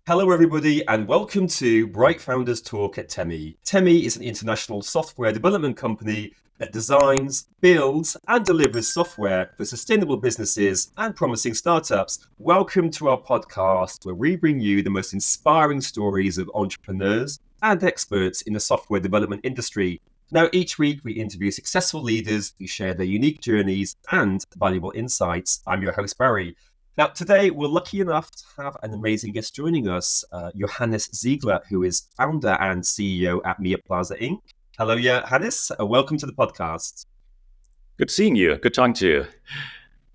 Hello, everybody, and welcome to Bright Founders Talk at TEMI. TEMI is an international software development company that designs, builds, and delivers software for sustainable businesses and promising startups. Welcome to our podcast, where we bring you the most inspiring stories of entrepreneurs and experts in the software development industry. Now, each week we interview successful leaders who share their unique journeys and valuable insights. I'm your host, Barry. Now, today, we're lucky enough to have an amazing guest joining us, Johannes Ziegler, who is founder and CEO at Miaplaza Inc. Hello, Johannes. Welcome to the podcast. Good seeing you. Good talking to you.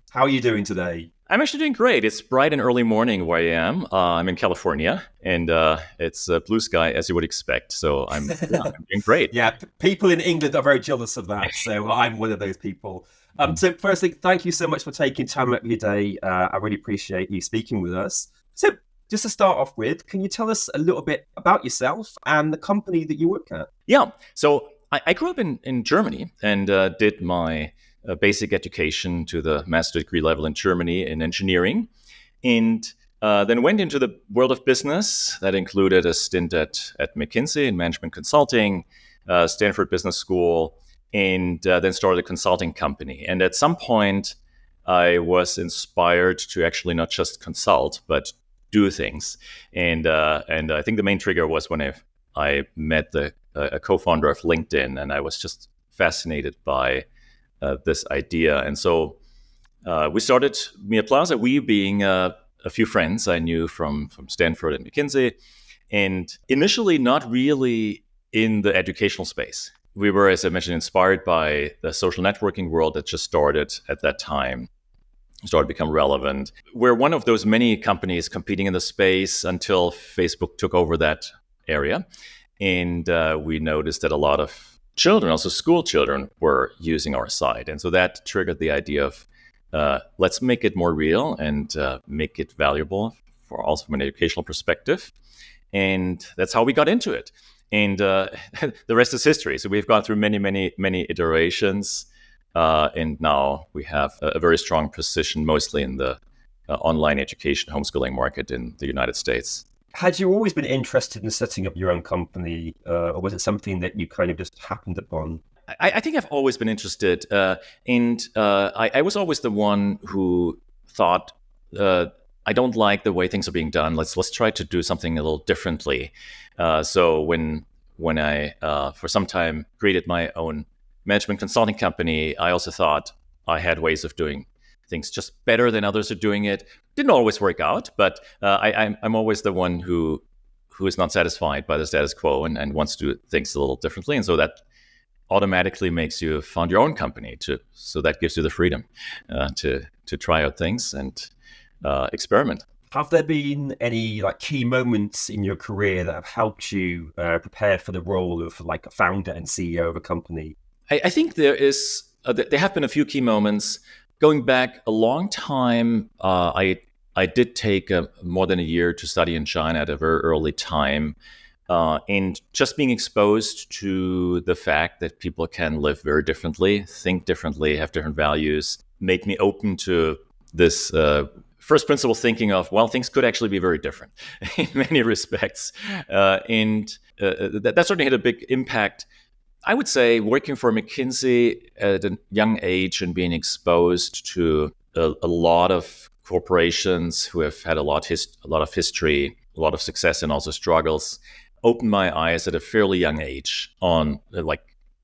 How are you doing today? I'm actually doing great. It's bright and early morning where I am. I'm in California, and it's blue sky, as you would expect. So I'm doing great. Yeah, people in England are very jealous of that. So I'm one of those people. So firstly, thank you so much for taking time out of your day. I really appreciate you speaking with us. So just to start off with, can you tell us a little bit about yourself and the company that you work at? Yeah. So I grew up in Germany and did my basic education to the master degree level in Germany in engineering. And then went into the world of business. That included a stint at McKinsey in management consulting, Stanford Business School, and then started a consulting company. And at some point, I was inspired to actually not just consult, but do things. And I think the main trigger was when I met a co-founder of LinkedIn, and I was just fascinated by this idea. And so we started Miaplaza, we being a few friends I knew from Stanford and McKinsey, and initially not really in the educational space. We were, as I mentioned, inspired by the social networking world that just started at that time, started to become relevant. We're one of those many companies competing in the space until Facebook took over that area. And we noticed that a lot of children, also school children, were using our site. And so that triggered the idea of let's make it more real and make it valuable for also from an educational perspective. And that's how we got into it. And the rest is history. So we've gone through many iterations. And now we have a very strong position, mostly in the online education, homeschooling market in the United States. Had you always been interested in setting up your own company, or was it something that you kind of just happened upon? I think I've always been interested. And I was always the one who thought, I don't like the way things are being done. Let's try to do something a little differently. So when I for some time created my own management consulting company, I also thought I had ways of doing things just better than others are doing it. Didn't always work out, but I'm always the one who is not satisfied by the status quo and wants to do things a little differently. And so that automatically makes you found your own company so that gives you the freedom to try out things and experiment. Have there been any key moments in your career that have helped you prepare for the role of a founder and CEO of a company? I think there have been a few key moments. Going back a long time, I did take more than a year to study in China at a very early time. And just being exposed to the fact that people can live very differently, think differently, have different values, made me open to this first principle thinking of, well, things could actually be very different in many respects. And that certainly had a big impact. I would say working for McKinsey at a young age and being exposed to a lot of corporations who have had a lot of history, a lot of success and also struggles, opened my eyes at a fairly young age on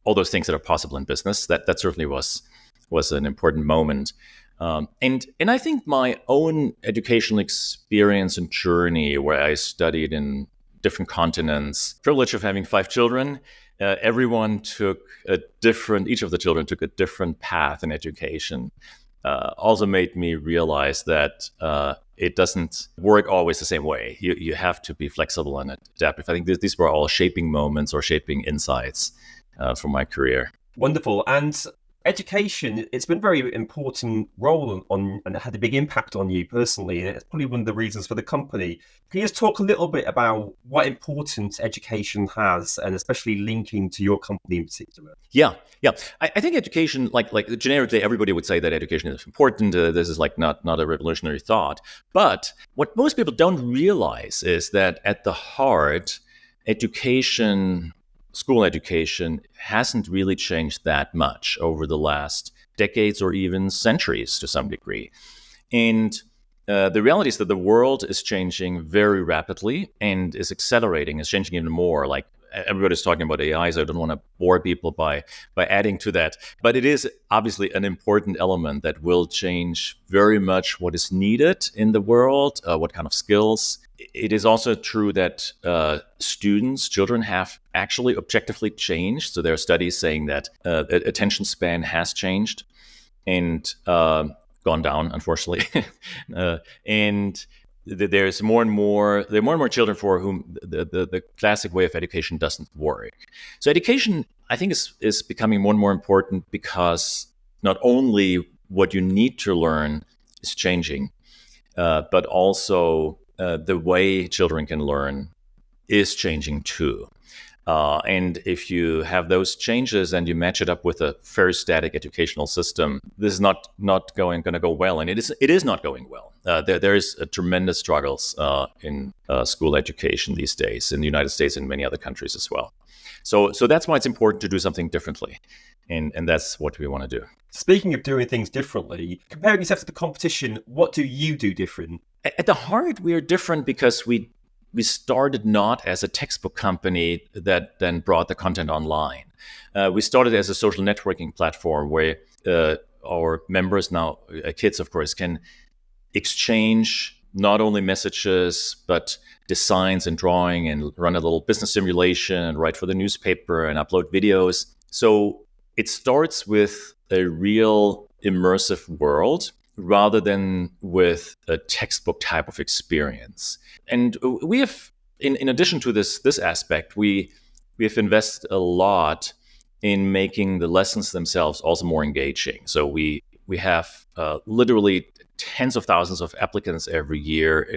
all those things that are possible in business. That certainly was an important moment. And I think my own educational experience and journey, where I studied in different continents, privilege of having 5 children, each of the children took a different path in education, also made me realize that it doesn't work always the same way. You have to be flexible and adaptive. I think these were all shaping moments or shaping insights for my career. Wonderful. And Education, it's been a very important role on and it had a big impact on you personally, and it's probably one of the reasons for the company. Can you just talk a little bit about what importance education has, and especially linking to your company in particular? Yeah. I think education, like generically, everybody would say that education is important. This is like not a revolutionary thought. But what most people don't realize is that at the heart, education, school education, hasn't really changed that much over the last decades or even centuries to some degree. And the reality is that the world is changing very rapidly and is accelerating, is changing even more. Like everybody's talking about AI, so I don't want to bore people by adding to that. But it is obviously an important element that will change very much what is needed in the world, what kind of skills. It is also true that children have actually objectively changed. So there are studies saying that attention span has changed and gone down, unfortunately. And there's more and more children for whom the classic way of education doesn't work. So education, I think, is becoming more and more important because not only what you need to learn is changing, but also the way children can learn is changing too. And if you have those changes and you match it up with a very static educational system, this is not going to go well, and it is not going well. There is tremendous struggles in school education these days in the United States and many other countries as well. So that's why it's important to do something differently, and that's what we want to do. Speaking of doing things differently, comparing yourself to the competition, what do you do different? At the heart, we are different because we started not as a textbook company that then brought the content online. We started as a social networking platform where our members, now kids, of course, can exchange not only messages, but designs and drawing, and run a little business simulation and write for the newspaper and upload videos. So it starts with a real immersive world rather than with a textbook type of experience. And we have, in addition to this aspect, we have invested a lot in making the lessons themselves also more engaging. So we have literally tens of thousands of applicants every year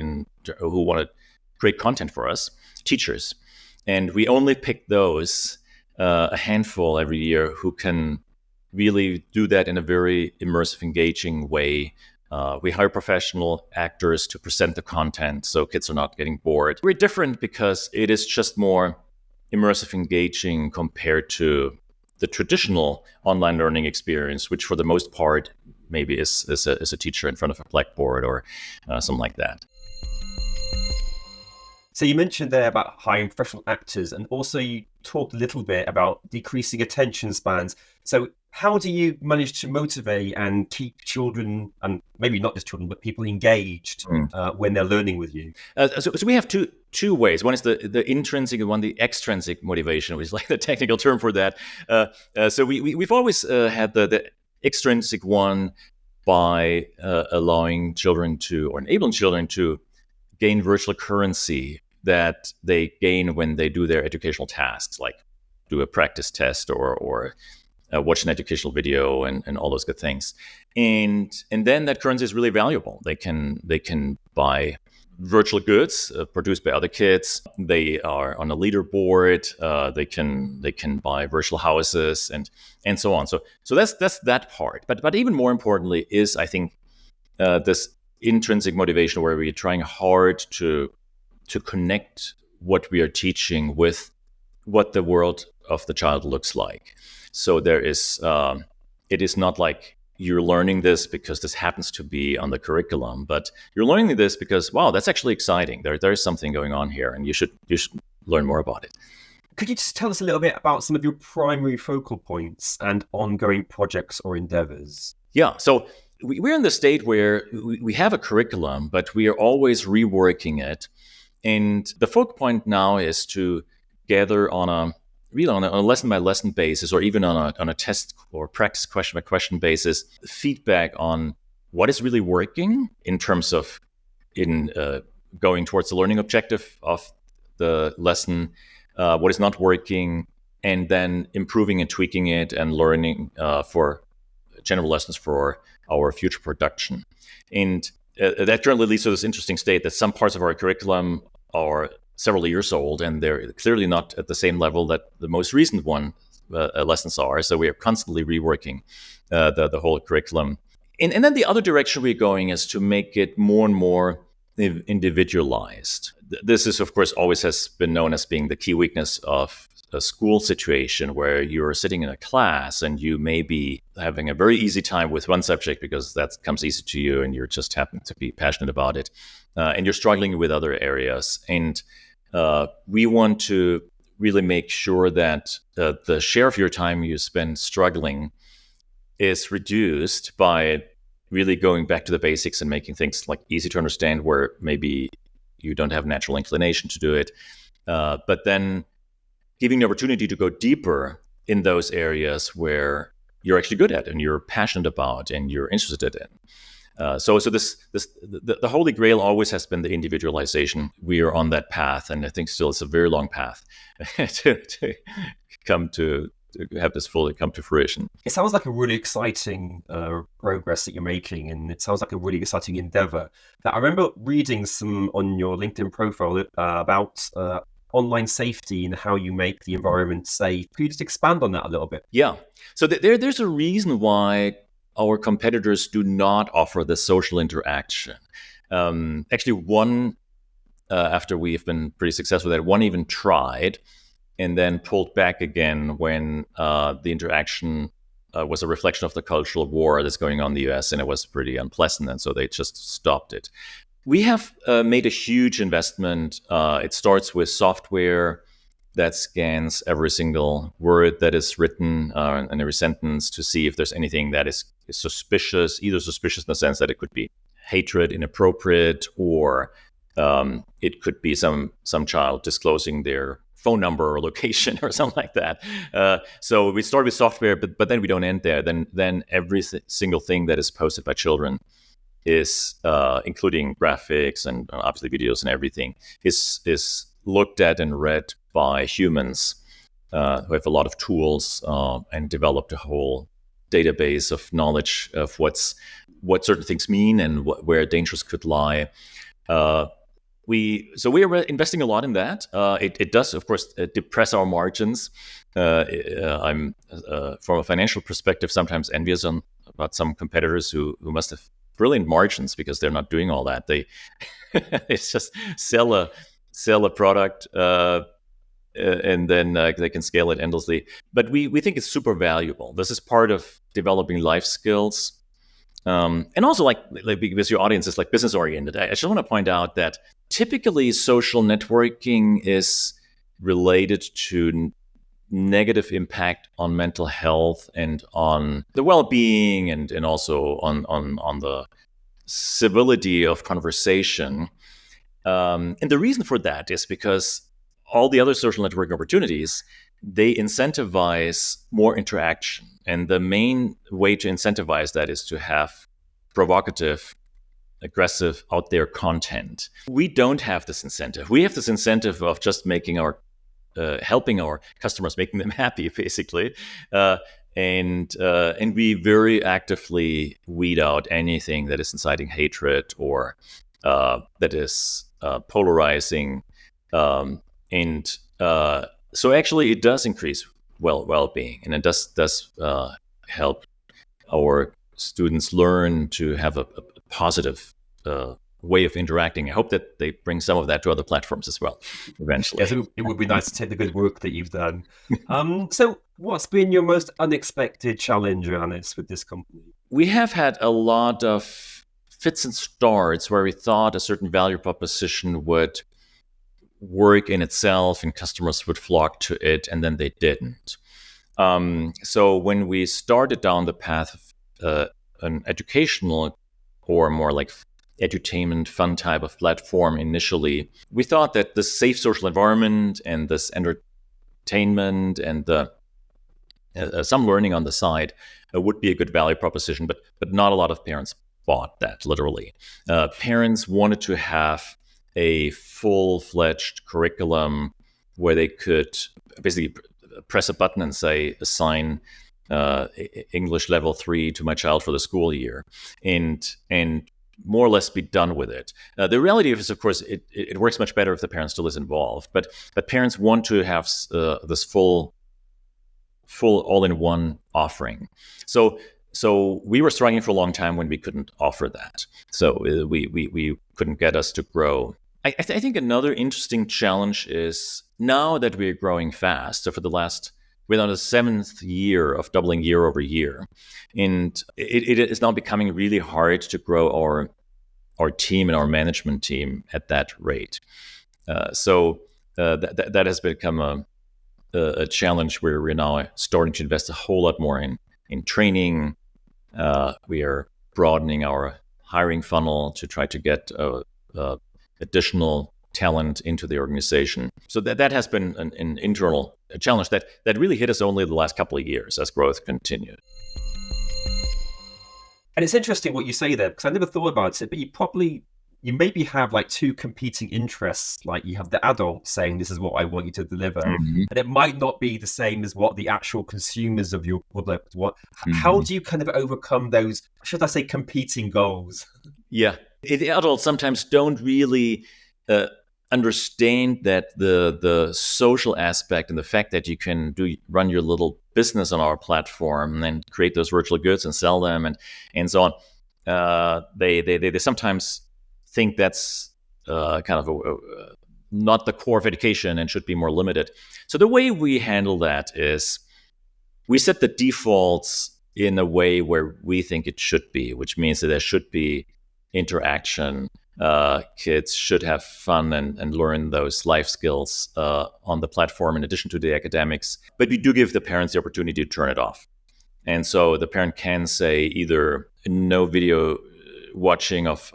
who want to create content for us, teachers. And we only pick those, a handful every year, who can really do that in a very immersive, engaging way. We hire professional actors to present the content so kids are not getting bored. We're different because it is just more immersive, engaging compared to the traditional online learning experience, which for the most part maybe is a teacher in front of a blackboard or something like that. So you mentioned there about hiring professional actors, and also you talked a little bit about decreasing attention spans. So how do you manage to motivate and keep children, and maybe not just children, but people engaged when they're learning with you? So we have two ways. One is the intrinsic and one the extrinsic motivation, which is like the technical term for that. So we've always had the extrinsic one by allowing children to, or enabling children to, gain virtual currency that they gain when they do their educational tasks, like do a practice test or watch an educational video and all those good things. And then that currency is really valuable. They can buy virtual goods produced by other kids. They are on a leaderboard. They can buy virtual houses and so on. So that's that part. But even more importantly is, I think, this intrinsic motivation, where we're trying hard to connect what we are teaching with what the world of the child looks like. So there is, it is not like you're learning this because this happens to be on the curriculum, but you're learning this because, wow, that's actually exciting. There's something going on here, and you should learn more about it. Could you just tell us a little bit about some of your primary focal points and ongoing projects or endeavors? Yeah, so we're in the state where we have a curriculum, but we are always reworking it. And the focal point now is to gather on a lesson by lesson basis, or even on a test or practice question by question basis, feedback on what is really working in terms of going towards the learning objective of the lesson, what is not working, and then improving and tweaking it and learning for general lessons for our future production. And that currently leads to this interesting state that some parts of our curriculum are several years old, and they're clearly not at the same level that the most recent lessons are. So we are constantly reworking the whole curriculum. And then the other direction we're going is to make it more and more individualized. This is, of course, always has been known as being the key weakness of a school situation, where you're sitting in a class and you may be having a very easy time with one subject because that comes easy to you and you're just happen to be passionate about it, and you're struggling with other areas. And we want to really make sure that the share of your time you spend struggling is reduced by really going back to the basics and making things like easy to understand where maybe you don't have natural inclination to do it, but then giving the opportunity to go deeper in those areas where you're actually good at and you're passionate about and you're interested in. So the holy grail always has been the individualization. We are on that path, and I think still it's a very long path to come to have this fully come to fruition. It sounds like a really exciting progress that you're making, and it sounds like a really exciting endeavor. Now, I remember reading some on your LinkedIn profile about online safety and how you make the environment safe. Could you just expand on that a little bit? Yeah. So there's a reason why our competitors do not offer the social interaction. Actually, one, after we've been pretty successful at it, one even tried and then pulled back again when the interaction was a reflection of the cultural war that's going on in the US, and it was pretty unpleasant, and so they just stopped it. We have made a huge investment. It starts with software that scans every single word that is written in every sentence to see if there's anything that is suspicious, either suspicious in the sense that it could be hatred, inappropriate, or it could be some child disclosing their phone number or location or something like that. So we start with software, but then we don't end there. Then every single thing that is posted by children is, including graphics and obviously videos and everything, is looked at and read by humans who have a lot of tools and developed a whole database of knowledge of what certain things mean and where dangers could lie. We are investing a lot in that. It does, of course, depress our margins. I'm, from a financial perspective, sometimes envious about some competitors who must have brilliant margins because they're not doing all that. They it's just sell a product and then they can scale it endlessly. But we think it's super valuable. This is part of developing life skills. And also, like because your audience is like business oriented, I just want to point out that typically social networking is related to negative impact on mental health and on the well-being and also on the civility of conversation. And the reason for that is because all the other social networking opportunities, they incentivize more interaction. And the main way to incentivize that is to have provocative, aggressive, out there content. We don't have this incentive. We have this incentive of just making helping our customers, making them happy, basically. And we very actively weed out anything that is inciting hatred or that is polarizing. So actually, it does increase well-being, and it does help our students learn to have a positive way of interacting. I hope that they bring some of that to other platforms as well eventually. Yes, it would be nice to take the good work that you've done. So what's been your most unexpected challenge, Johannes, with this company? We have had a lot of fits and starts where we thought a certain value proposition would work in itself and customers would flock to it, and then they didn't. So when we started down the path of an educational or more like edutainment fun type of platform initially, we thought that the safe social environment and this entertainment and the some learning on the side would be a good value proposition, but not a lot of parents bought that, literally. Parents wanted to have a full-fledged curriculum where they could basically press a button and say, assign English level 3 to my child for the school year, and more or less be done with it. The reality is, of course, it works much better if the parent still is involved, but parents want to have this full all-in-one offering. So we were struggling for a long time when we couldn't offer that. So we couldn't get us to grow. I think another interesting challenge is now that we're growing fast. So we're on the 7th year of doubling year over year, and it is now becoming really hard to grow our team and our management team at that rate. So that has become a challenge where we're now starting to invest a whole lot more in training. We are broadening our hiring funnel to try to get additional talent into the organization. So that has been an internal challenge that really hit us only the last couple of years as growth continued. And it's interesting what you say there, because I never thought about it, but you maybe have like two competing interests. Like you have the adult saying, this is what I want you to deliver. Mm-hmm. And it might not be the same as what the actual consumers of your product want. Mm-hmm. How do you kind of overcome those, should I say, competing goals? Yeah. The adults sometimes don't really understand that the social aspect and the fact that you can run your little business on our platform and create those virtual goods and sell them and so on. They sometimes think that's kind of not the core of education and should be more limited. So the way we handle that is we set the defaults in a way where we think it should be, which means that there should be interaction. Kids should have fun and learn those life skills on the platform in addition to the academics. But we do give the parents the opportunity to turn it off. And so the parent can say either no video watching of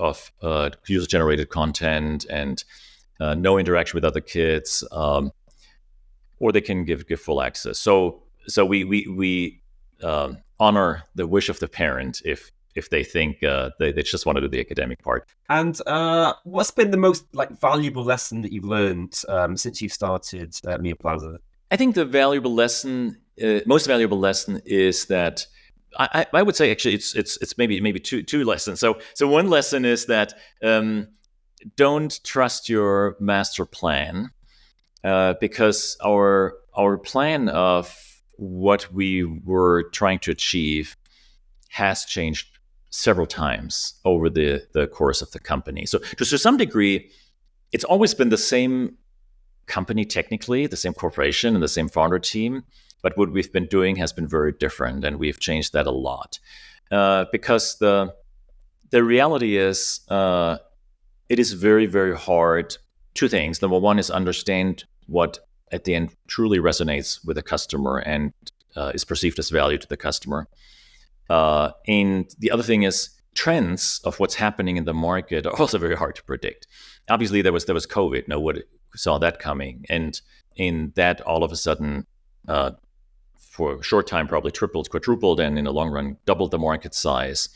user-generated content and no interaction with other kids, or they can give full access. So we honor the wish of the parent if they think they just want to do the academic part. And what's been the most valuable lesson that you've learned since you started Miaplaza? I think the most valuable lesson is that I would say actually it's maybe two lessons. So one lesson is that don't trust your master plan because our plan of what we were trying to achieve has changed several times over the course of the company. So to some degree, it's always been the same company technically, the same corporation and the same founder team. But what we've been doing has been very different, and we've changed that a lot. Because the reality is, it is very, very hard. Two things. Number one is understand what at the end truly resonates with the customer and is perceived as value to the customer. And the other thing is trends of what's happening in the market are also very hard to predict. Obviously, there was COVID. Nobody saw that coming, and in that all of a sudden. For a short time, probably tripled, quadrupled, and in the long run, doubled the market size.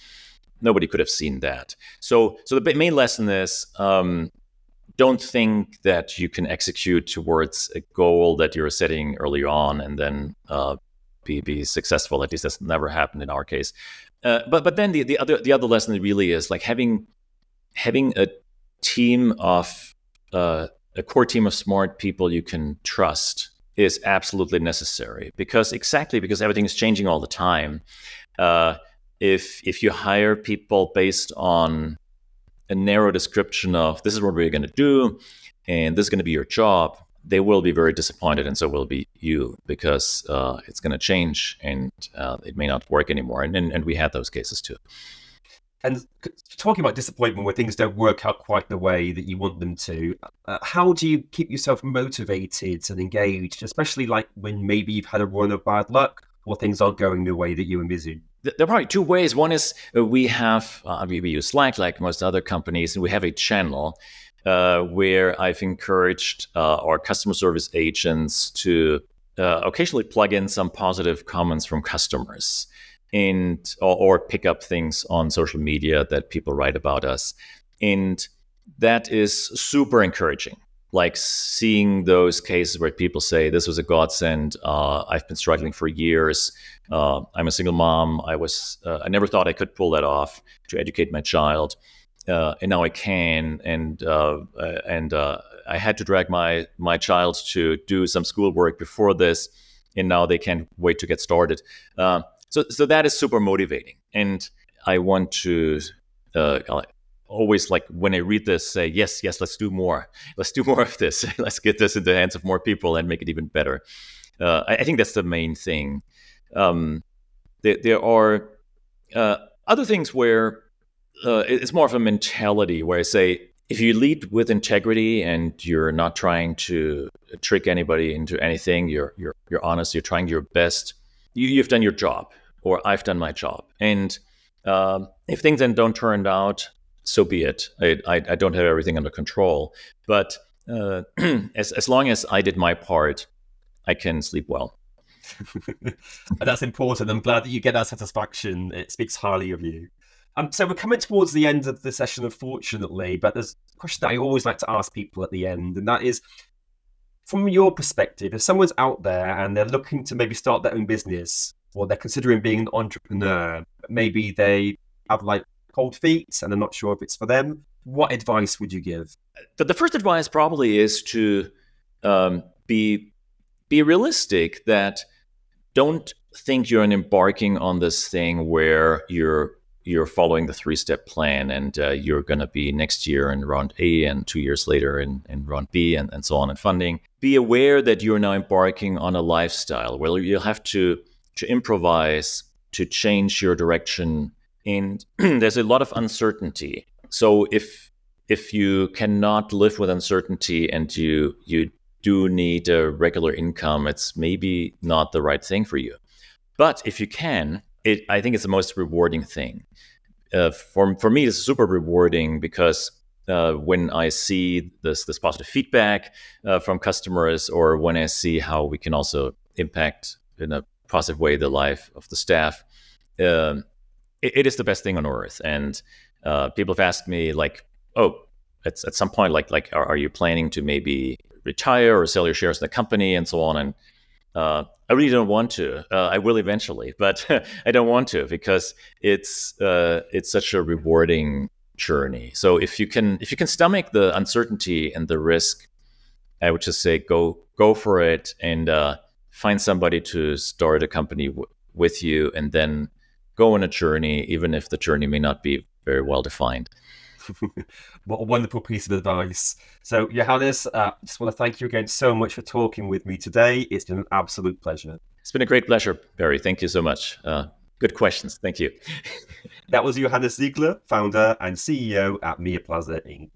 Nobody could have seen that. So the main lesson is don't think that you can execute towards a goal that you're setting early on and then be successful. At least that's never happened in our case. But then the other lesson really is having a team of a core team of smart people you can trust is absolutely necessary because everything is changing all the time. If you hire people based on a narrow description of this is what we're going to do and this is going to be your job, they will be very disappointed, and so will be you because it's going to change and it may not work anymore. And we had those cases too. And talking about disappointment where things don't work out quite the way that you want them to, how do you keep yourself motivated and engaged, especially when maybe you've had a run of bad luck or things aren't going the way that you envision? There are probably two ways. One is we use Slack like most other companies, and we have a channel where I've encouraged our customer service agents to occasionally plug in some positive comments from customers. Or pick up things on social media that people write about us. And that is super encouraging like seeing those cases where people say this was a godsend. I've been struggling for years. I'm a single mom. I never thought I could pull that off to educate my child, and now I can. And I had to drag my child to do some schoolwork before this, and now they can't wait to get started. So that is super motivating, and I want to. Always, like when I read this, say yes, let's do more of this. Let's get this in the hands of more people and make it even better. I think that's the main thing. There are other things where it's more of a mentality where I say, if you lead with integrity and you're not trying to trick anybody into anything, you're honest, you're trying your best, you've done your job, or I've done my job. And if things then don't turn out, so be it. I don't have everything under control, but as long as I did my part, I can sleep well. That's important. I'm glad that you get that satisfaction. It speaks highly of you. So we're coming towards the end of the session, unfortunately, but there's a question that I always like to ask people at the end, and that is, from your perspective, if someone's out there and they're looking to maybe start their own business, or they're considering being an entrepreneur, maybe they have like cold feet and they're not sure if it's for them, what advice would you give? The first advice probably is to be realistic. That don't think you're embarking on this thing where you're following the 3-step plan, and you're going to be next year in round A and 2 years later in round B, and so on in funding. Be aware that you're now embarking on a lifestyle where you'll have to improvise, to change your direction. And there's a lot of uncertainty. So if you cannot live with uncertainty and you do need a regular income, it's maybe not the right thing for you. But if you can, I think it's the most rewarding thing. For me, it's super rewarding because when I see this positive feedback from customers, or when I see how we can also impact in a positive way the life of the staff, it is the best thing on earth. And people have asked me, like, oh, at some point, like, are you planning to maybe retire or sell your shares in the company and so on? And I really don't want to. I will eventually, but I don't want to, because it's such a rewarding journey. So if you can stomach the uncertainty and the risk, I would just say go for it, and find somebody to start a company with you, and then go on a journey, even if the journey may not be very well defined. What a wonderful piece of advice. So, Johannes, I just want to thank you again so much for talking with me today. It's been an absolute pleasure. It's been a great pleasure, Barry. Thank you so much. Good questions. Thank you. That was Johannes Ziegler, founder and CEO at Miaplaza Inc.